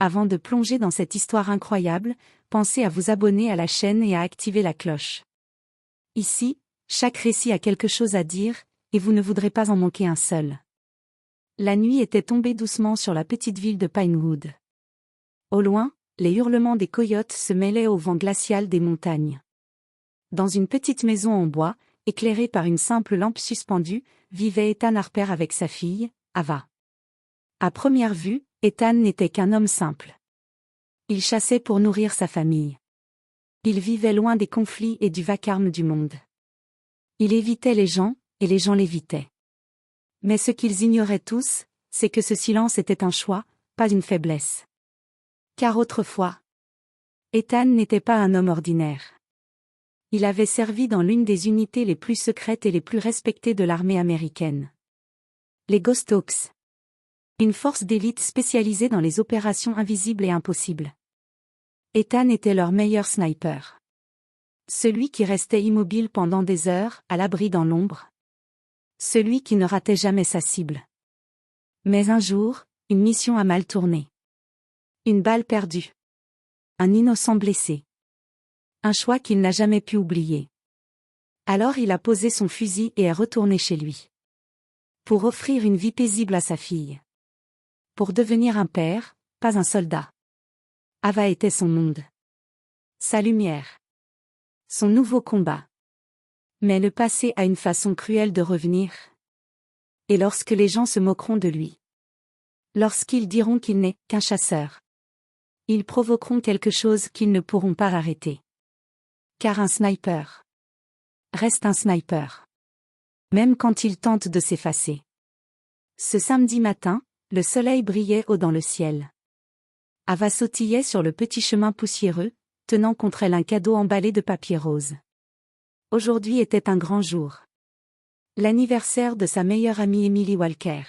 Avant de plonger dans cette histoire incroyable, pensez à vous abonner à la chaîne et à activer la cloche. Ici, chaque récit a quelque chose à dire, et vous ne voudrez pas en manquer un seul. La nuit était tombée doucement sur la petite ville de Pinewood. Au loin, les hurlements des coyotes se mêlaient au vent glacial des montagnes. Dans une petite maison en bois, éclairée par une simple lampe suspendue, vivait Ethan Harper avec sa fille, Ava. À première vue, Ethan n'était qu'un homme simple. Il chassait pour nourrir sa famille. Il vivait loin des conflits et du vacarme du monde. Il évitait les gens, et les gens l'évitaient. Mais ce qu'ils ignoraient tous, c'est que ce silence était un choix, pas une faiblesse. Car autrefois, Ethan n'était pas un homme ordinaire. Il avait servi dans l'une des unités les plus secrètes et les plus respectées de l'armée américaine. Les Ghost Hawks. Une force d'élite spécialisée dans les opérations invisibles et impossibles. Ethan était leur meilleur sniper. Celui qui restait immobile pendant des heures, à l'abri dans l'ombre. Celui qui ne ratait jamais sa cible. Mais un jour, une mission a mal tourné. Une balle perdue. Un innocent blessé. Un choix qu'il n'a jamais pu oublier. Alors il a posé son fusil et est retourné chez lui. Pour offrir une vie paisible à sa fille. Pour devenir un père, pas un soldat. Ava était son monde. Sa lumière. Son nouveau combat. Mais le passé a une façon cruelle de revenir. Et lorsque les gens se moqueront de lui. Lorsqu'ils diront qu'il n'est qu'un chasseur. Ils provoqueront quelque chose qu'ils ne pourront pas arrêter. Car un sniper reste un sniper. Même quand il tente de s'effacer. Ce samedi matin, le soleil brillait haut dans le ciel. Ava sautillait sur le petit chemin poussiéreux, tenant contre elle un cadeau emballé de papier rose. Aujourd'hui était un grand jour. L'anniversaire de sa meilleure amie Emily Walker.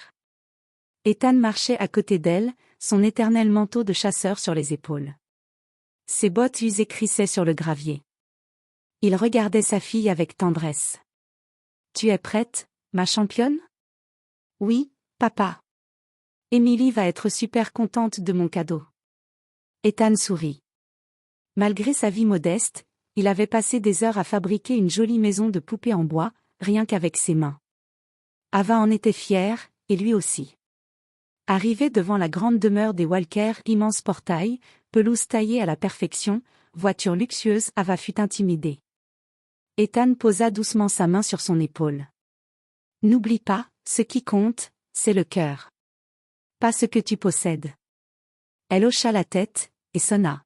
Ethan marchait à côté d'elle, son éternel manteau de chasseur sur les épaules. Ses bottes usées crissaient sur le gravier. Il regardait sa fille avec tendresse. « Tu es prête, ma championne ?»« Oui, papa. Emily va être super contente de mon cadeau. » Ethan sourit. Malgré sa vie modeste, il avait passé des heures à fabriquer une jolie maison de poupées en bois, rien qu'avec ses mains. Ava en était fière, et lui aussi. Arrivé devant la grande demeure des Walker, immense portail, pelouse taillée à la perfection, voiture luxueuse, Ava fut intimidée. Ethan posa doucement sa main sur son épaule. « N'oublie pas, ce qui compte, c'est le cœur. Pas ce que tu possèdes. » Elle hocha la tête, et sonna.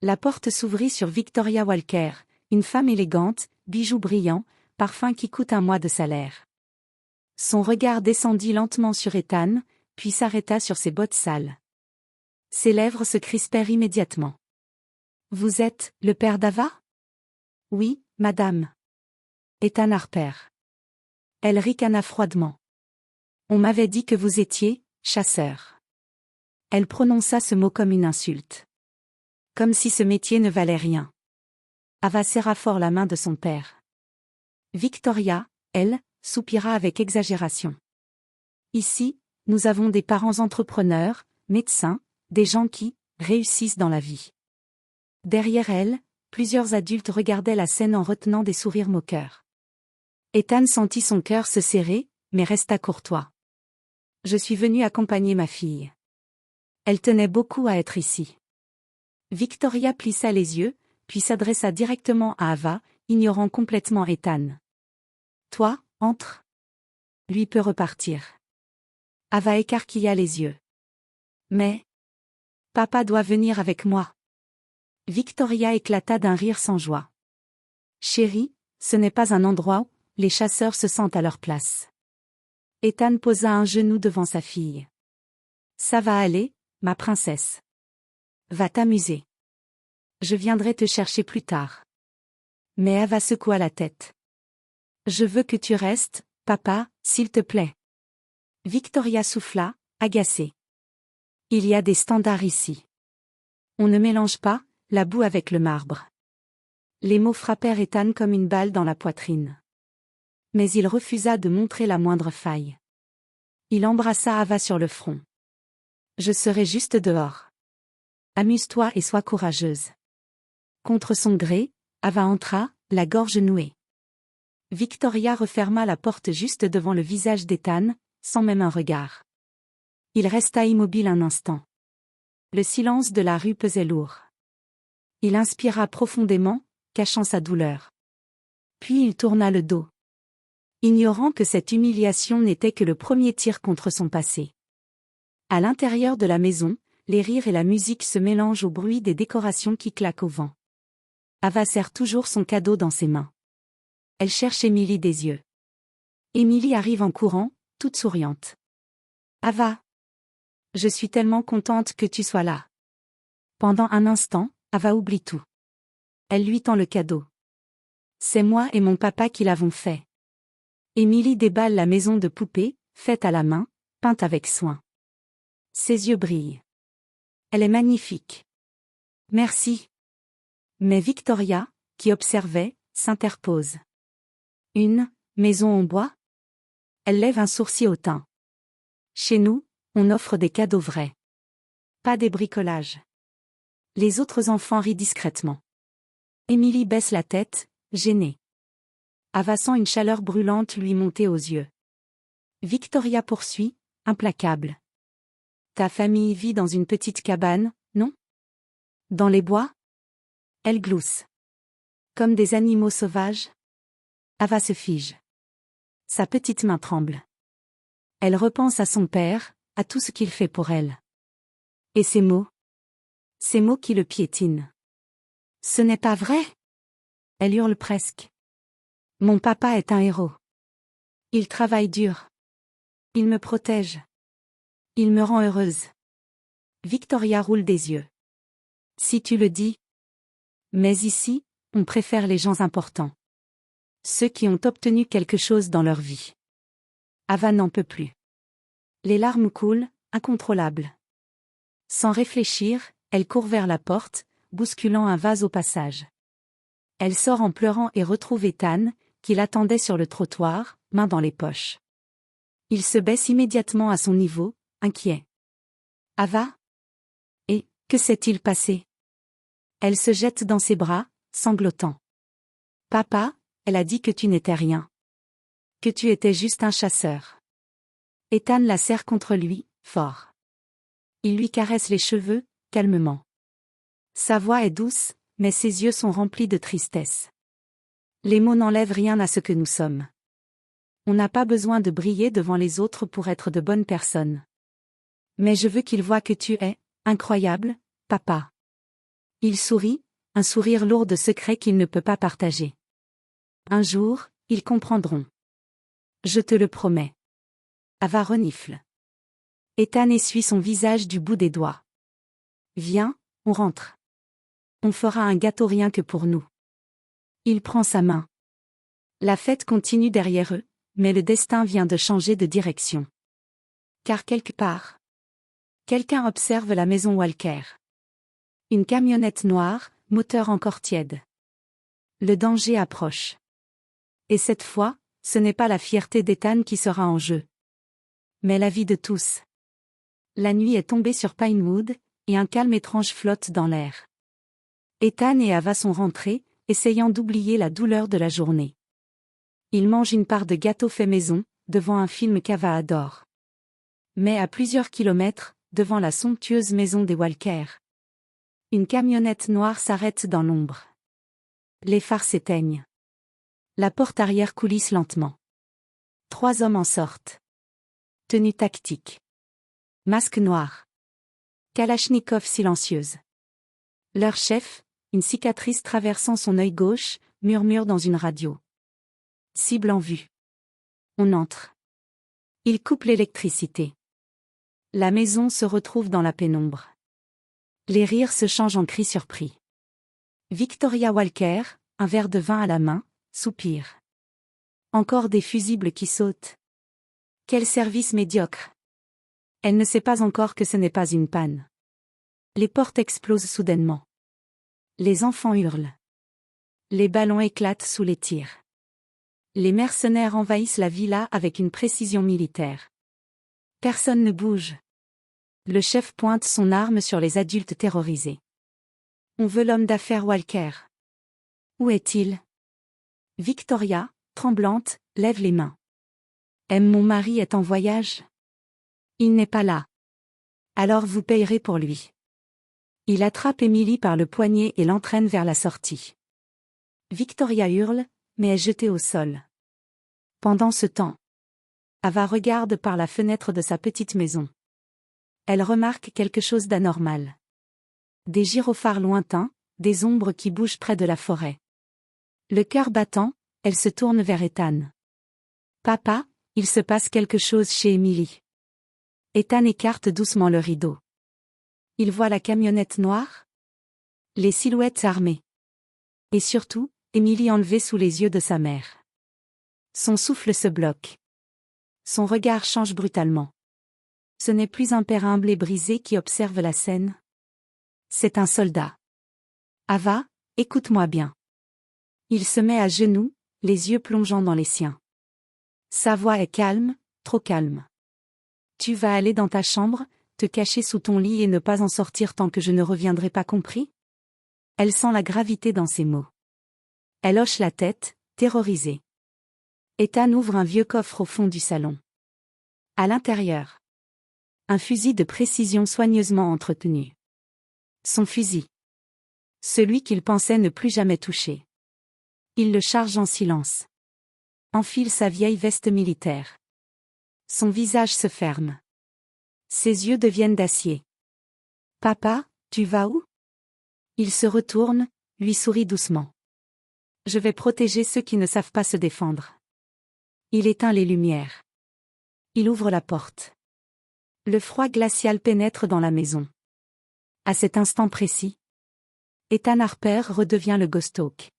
La porte s'ouvrit sur Victoria Walker, une femme élégante, bijoux brillants, parfum qui coûte un mois de salaire. Son regard descendit lentement sur Ethan, puis s'arrêta sur ses bottes sales. Ses lèvres se crispèrent immédiatement. « Vous êtes le père d'Ava ?»« Oui, madame. Ethan Harper. » Elle ricana froidement. « On m'avait dit que vous étiez chasseur. » Elle prononça ce mot comme une insulte. Comme si ce métier ne valait rien. Ava serra fort la main de son père. Victoria, elle, soupira avec exagération. Ici, nous avons des parents entrepreneurs, médecins, des gens qui réussissent dans la vie. Derrière elle, plusieurs adultes regardaient la scène en retenant des sourires moqueurs. Ethan sentit son cœur se serrer, mais resta courtois. Je suis venu accompagner ma fille. Elle tenait beaucoup à être ici. Victoria plissa les yeux, puis s'adressa directement à Ava, ignorant complètement Ethan. Toi, entre. Lui peut repartir. Ava écarquilla les yeux. Mais papa doit venir avec moi. Victoria éclata d'un rire sans joie. Chérie, ce n'est pas un endroit où les chasseurs se sentent à leur place. Ethan posa un genou devant sa fille. Ça va aller, ma princesse. Va t'amuser. Je viendrai te chercher plus tard. Mais Ava secoua la tête. Je veux que tu restes, papa, s'il te plaît. Victoria souffla, agacée. Il y a des standards ici. On ne mélange pas la boue avec le marbre. Les mots frappèrent Ethan comme une balle dans la poitrine. Mais il refusa de montrer la moindre faille. Il embrassa Ava sur le front. Je serai juste dehors. Amuse-toi et sois courageuse. Contre son gré, Ava entra, la gorge nouée. Victoria referma la porte juste devant le visage d'Ethan, sans même un regard. Il resta immobile un instant. Le silence de la rue pesait lourd. Il inspira profondément, cachant sa douleur. Puis il tourna le dos. Ignorant que cette humiliation n'était que le premier tir contre son passé. À l'intérieur de la maison, les rires et la musique se mélangent au bruit des décorations qui claquent au vent. Ava serre toujours son cadeau dans ses mains. Elle cherche Émilie des yeux. Émilie arrive en courant, toute souriante. Ava. Je suis tellement contente que tu sois là. Pendant un instant, Ava oublie tout. Elle lui tend le cadeau. C'est moi et mon papa qui l'avons fait. Émilie déballe la maison de poupée, faite à la main, peinte avec soin. Ses yeux brillent. Elle est magnifique. Merci. Mais Victoria, qui observait, s'interpose. Une maison en bois? Elle lève un sourcil hautain. Chez nous, on offre des cadeaux vrais. Pas des bricolages. Les autres enfants rient discrètement. Émilie baisse la tête, gênée. Ava sent une chaleur brûlante lui monter aux yeux. Victoria poursuit, implacable. Ta famille vit dans une petite cabane, non? Dans les bois? Elle glousse. Comme des animaux sauvages? Ava se fige. Sa petite main tremble. Elle repense à son père, à tout ce qu'il fait pour elle. Et ces mots? Ces mots qui le piétinent. Ce n'est pas vrai? Elle hurle presque. Mon papa est un héros. Il travaille dur. Il me protège. Il me rend heureuse. Victoria roule des yeux. Si tu le dis. Mais ici, on préfère les gens importants. Ceux qui ont obtenu quelque chose dans leur vie. Ava n'en peut plus. Les larmes coulent, incontrôlables. Sans réfléchir, elle court vers la porte, bousculant un vase au passage. Elle sort en pleurant et retrouve Ethan, qui l'attendait sur le trottoir, main dans les poches. Il se baisse immédiatement à son niveau, inquiet. Ava? Et, que s'est-il passé? Elle se jette dans ses bras, sanglotant. Papa, elle a dit que tu n'étais rien. Que tu étais juste un chasseur. Ethan la serre contre lui, fort. Il lui caresse les cheveux, calmement. Sa voix est douce, mais ses yeux sont remplis de tristesse. Les mots n'enlèvent rien à ce que nous sommes. On n'a pas besoin de briller devant les autres pour être de bonnes personnes. Mais je veux qu'ils voient que tu es, incroyable, papa. Il sourit, un sourire lourd de secrets qu'il ne peut pas partager. Un jour, ils comprendront. Je te le promets. Ava renifle. Ethan essuie son visage du bout des doigts. Viens, on rentre. On fera un gâteau rien que pour nous. Il prend sa main. La fête continue derrière eux, mais le destin vient de changer de direction. Car quelque part, quelqu'un observe la maison Walker. Une camionnette noire, moteur encore tiède. Le danger approche. Et cette fois, ce n'est pas la fierté d'Ethan qui sera en jeu. Mais la vie de tous. La nuit est tombée sur Pinewood, et un calme étrange flotte dans l'air. Ethan et Ava sont rentrés, essayant d'oublier la douleur de la journée. Ils mangent une part de gâteau fait maison, devant un film qu'Ava adore. Mais à plusieurs kilomètres, devant la somptueuse maison des Walker. Une camionnette noire s'arrête dans l'ombre. Les phares s'éteignent. La porte arrière coulisse lentement. 3 hommes en sortent. Tenue tactique. Masque noir. Kalachnikov silencieuse. Leur chef, une cicatrice traversant son œil gauche, murmure dans une radio. Cible en vue. On entre. Il coupe l'électricité. La maison se retrouve dans la pénombre. Les rires se changent en cris surpris. Victoria Walker, un verre de vin à la main, soupire. Encore des fusibles qui sautent. Quel service médiocre. Elle ne sait pas encore que ce n'est pas une panne. Les portes explosent soudainement. Les enfants hurlent. Les ballons éclatent sous les tirs. Les mercenaires envahissent la villa avec une précision militaire. Personne ne bouge. Le chef pointe son arme sur les adultes terrorisés. On veut l'homme d'affaires Walker. Où est-il? Victoria, tremblante, lève les mains. Mon mari est en voyage? Il n'est pas là. Alors vous payerez pour lui. Il attrape Emily par le poignet et l'entraîne vers la sortie. Victoria hurle, mais est jetée au sol. Pendant ce temps, Ava regarde par la fenêtre de sa petite maison. Elle remarque quelque chose d'anormal. Des gyrophares lointains, des ombres qui bougent près de la forêt. Le cœur battant, elle se tourne vers Ethan. Papa, il se passe quelque chose chez Emily. Ethan écarte doucement le rideau. Il voit la camionnette noire, les silhouettes armées. Et surtout, Emily enlevée sous les yeux de sa mère. Son souffle se bloque. Son regard change brutalement. Ce n'est plus un père humble et brisé qui observe la scène. C'est un soldat. Ava, écoute-moi bien. Il se met à genoux, les yeux plongeant dans les siens. Sa voix est calme, trop calme. Tu vas aller dans ta chambre, te cacher sous ton lit et ne pas en sortir tant que je ne reviendrai pas, compris? Elle sent la gravité dans ses mots. Elle hoche la tête, terrorisée. Ethan ouvre un vieux coffre au fond du salon. À l'intérieur, un fusil de précision soigneusement entretenu. Son fusil. Celui qu'il pensait ne plus jamais toucher. Il le charge en silence. Enfile sa vieille veste militaire. Son visage se ferme. Ses yeux deviennent d'acier. Papa, tu vas où? Il se retourne, lui sourit doucement. Je vais protéger ceux qui ne savent pas se défendre. Il éteint les lumières. Il ouvre la porte. Le froid glacial pénètre dans la maison. À cet instant précis, Ethan Harper redevient le Ghost Hawk.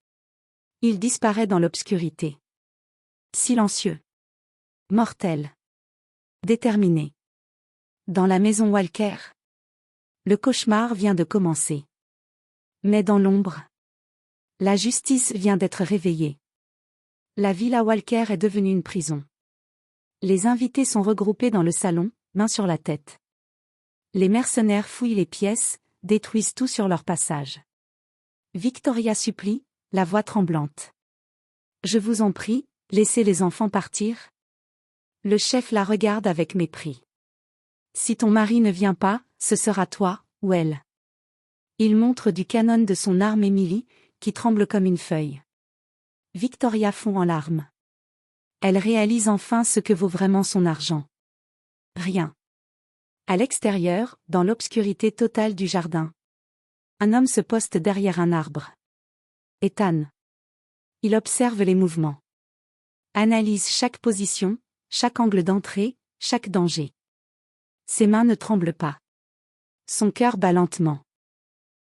Il disparaît dans l'obscurité. Silencieux. Mortel. Déterminé. Dans la maison Walker. Le cauchemar vient de commencer. Mais dans l'ombre, la justice vient d'être réveillée. La villa Walker est devenue une prison. Les invités sont regroupés dans le salon, main sur la tête. Les mercenaires fouillent les pièces, détruisent tout sur leur passage. Victoria supplie, la voix tremblante. Je vous en prie, laissez les enfants partir. Le chef la regarde avec mépris. Si ton mari ne vient pas, ce sera toi, ou elle. Il montre du canon de son arme Emily, qui tremble comme une feuille. Victoria fond en larmes. Elle réalise enfin ce que vaut vraiment son argent. Rien. À l'extérieur, dans l'obscurité totale du jardin. Un homme se poste derrière un arbre. Ethan. Il observe les mouvements. Analyse chaque position, chaque angle d'entrée, chaque danger. Ses mains ne tremblent pas. Son cœur bat lentement.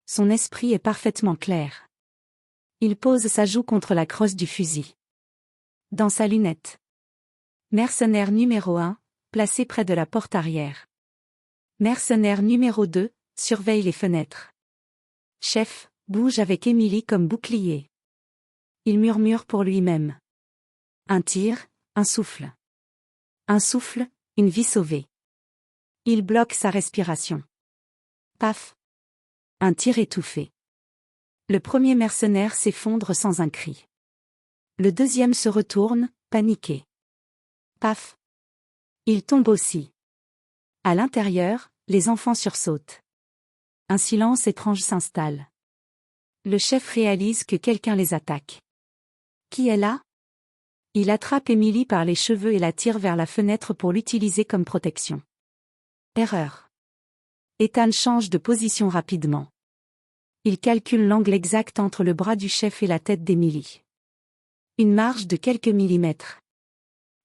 Son esprit est parfaitement clair. Il pose sa joue contre la crosse du fusil. Dans sa lunette. Mercenaire numéro 1, placé près de la porte arrière. Mercenaire numéro 2, surveille les fenêtres. Chef, bouge avec Emily comme bouclier. Il murmure pour lui-même. Un tir, un souffle. Un souffle, une vie sauvée. Il bloque sa respiration. Paf. Un tir étouffé. Le premier mercenaire s'effondre sans un cri. Le deuxième se retourne, paniqué. Paf. Il tombe aussi. À l'intérieur, les enfants sursautent. Un silence étrange s'installe. Le chef réalise que quelqu'un les attaque. Qui est là? Il attrape Emily par les cheveux et la tire vers la fenêtre pour l'utiliser comme protection. Erreur. Ethan change de position rapidement. Il calcule l'angle exact entre le bras du chef et la tête d'Emily. Une marge de quelques millimètres.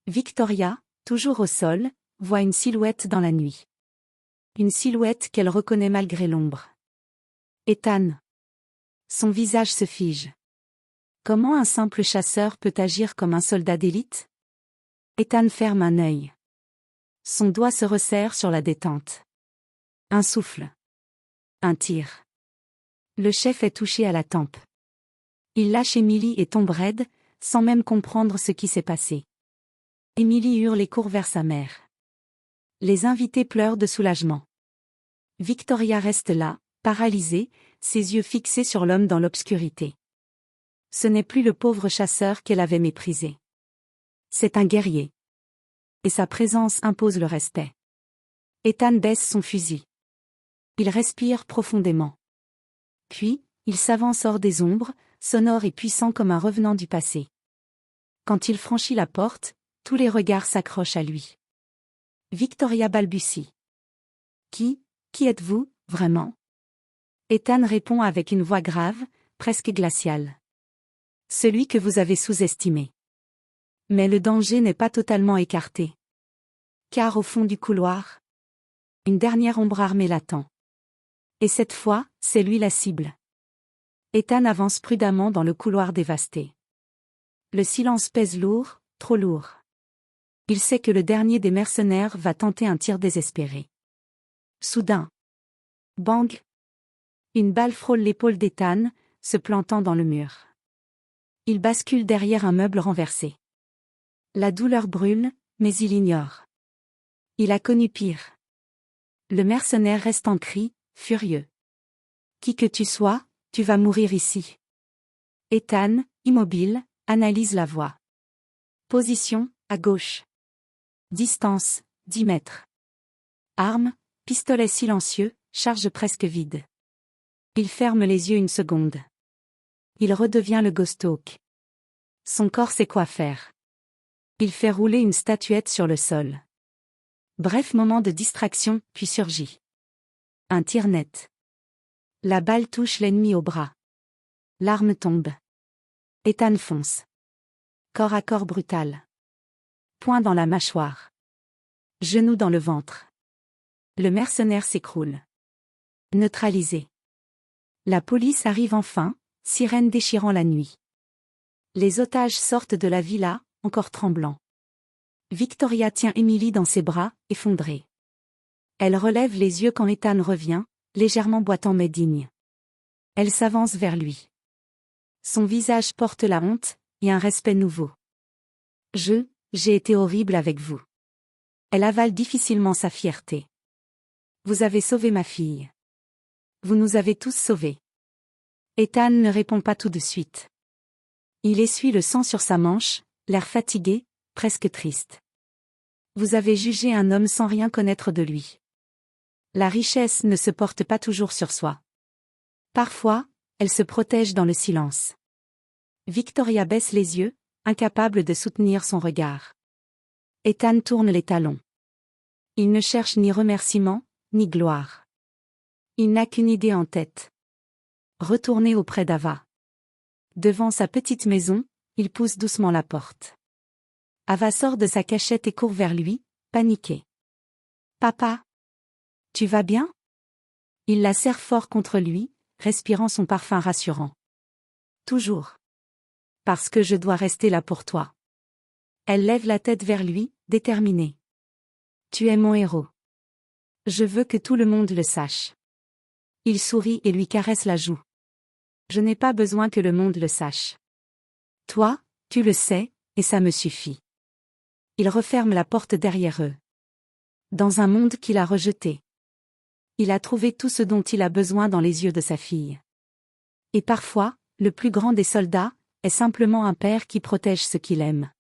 Victoria, toujours au sol, voit une silhouette dans la nuit. Une silhouette qu'elle reconnaît malgré l'ombre. Ethan. Son visage se fige. Comment un simple chasseur peut agir comme un soldat d'élite? Ethan ferme un œil. Son doigt se resserre sur la détente. Un souffle. Un tir. Le chef est touché à la tempe. Il lâche Emily et tombe raide, sans même comprendre ce qui s'est passé. Emily hurle et court vers sa mère. Les invités pleurent de soulagement. Victoria reste là, paralysée, ses yeux fixés sur l'homme dans l'obscurité. Ce n'est plus le pauvre chasseur qu'elle avait méprisé. C'est un guerrier. Et sa présence impose le respect. Ethan baisse son fusil. Il respire profondément. Puis, il s'avance hors des ombres, sonore et puissant comme un revenant du passé. Quand il franchit la porte, tous les regards s'accrochent à lui. Victoria balbutie. Qui êtes-vous, vraiment? Ethan répond avec une voix grave, presque glaciale. Celui que vous avez sous-estimé. Mais le danger n'est pas totalement écarté. Car au fond du couloir, une dernière ombre armée l'attend. Et cette fois, c'est lui la cible. Ethan avance prudemment dans le couloir dévasté. Le silence pèse lourd, trop lourd. Il sait que le dernier des mercenaires va tenter un tir désespéré. Soudain. Bang! Une balle frôle l'épaule d'Ethan, se plantant dans le mur. Il bascule derrière un meuble renversé. La douleur brûle, mais il ignore. Il a connu pire. Le mercenaire reste en cri, furieux. Qui que tu sois, tu vas mourir ici. Ethan, immobile, analyse la voie. Position, à gauche. Distance, 10 mètres. Arme, pistolet silencieux, charge presque vide. Il ferme les yeux une seconde. Il redevient le Ghost Hawk. Son corps sait quoi faire. Il fait rouler une statuette sur le sol. Bref moment de distraction, puis surgit. Un tir net. La balle touche l'ennemi au bras. L'arme tombe. Ethan fonce. Corps à corps brutal. Poing dans la mâchoire. Genou dans le ventre. Le mercenaire s'écroule. Neutralisé. La police arrive enfin, sirène déchirant la nuit. Les otages sortent de la villa, encore tremblants. Victoria tient Emily dans ses bras, effondrée. Elle relève les yeux quand Ethan revient, légèrement boitant mais digne. Elle s'avance vers lui. Son visage porte la honte, et un respect nouveau. J'ai été horrible avec vous. Elle avale difficilement sa fierté. Vous avez sauvé ma fille. Vous nous avez tous sauvés. Ethan ne répond pas tout de suite. Il essuie le sang sur sa manche, l'air fatigué, presque triste. Vous avez jugé un homme sans rien connaître de lui. La richesse ne se porte pas toujours sur soi. Parfois, elle se protège dans le silence. Victoria baisse les yeux, incapable de soutenir son regard. Ethan tourne les talons. Il ne cherche ni remerciement, ni gloire. Il n'a qu'une idée en tête. Retourner auprès d'Ava. Devant sa petite maison, il pousse doucement la porte. Ava sort de sa cachette et court vers lui, paniquée. Papa? Tu vas bien? Il la serre fort contre lui, respirant son parfum rassurant. Toujours. Parce que je dois rester là pour toi. Elle lève la tête vers lui, déterminée. Tu es mon héros. Je veux que tout le monde le sache. Il sourit et lui caresse la joue. Je n'ai pas besoin que le monde le sache. Toi, tu le sais, et ça me suffit. Il referme la porte derrière eux. Dans un monde qu'il a rejeté. Il a trouvé tout ce dont il a besoin dans les yeux de sa fille. Et parfois, le plus grand des soldats, est simplement un père qui protège ce qu'il aime.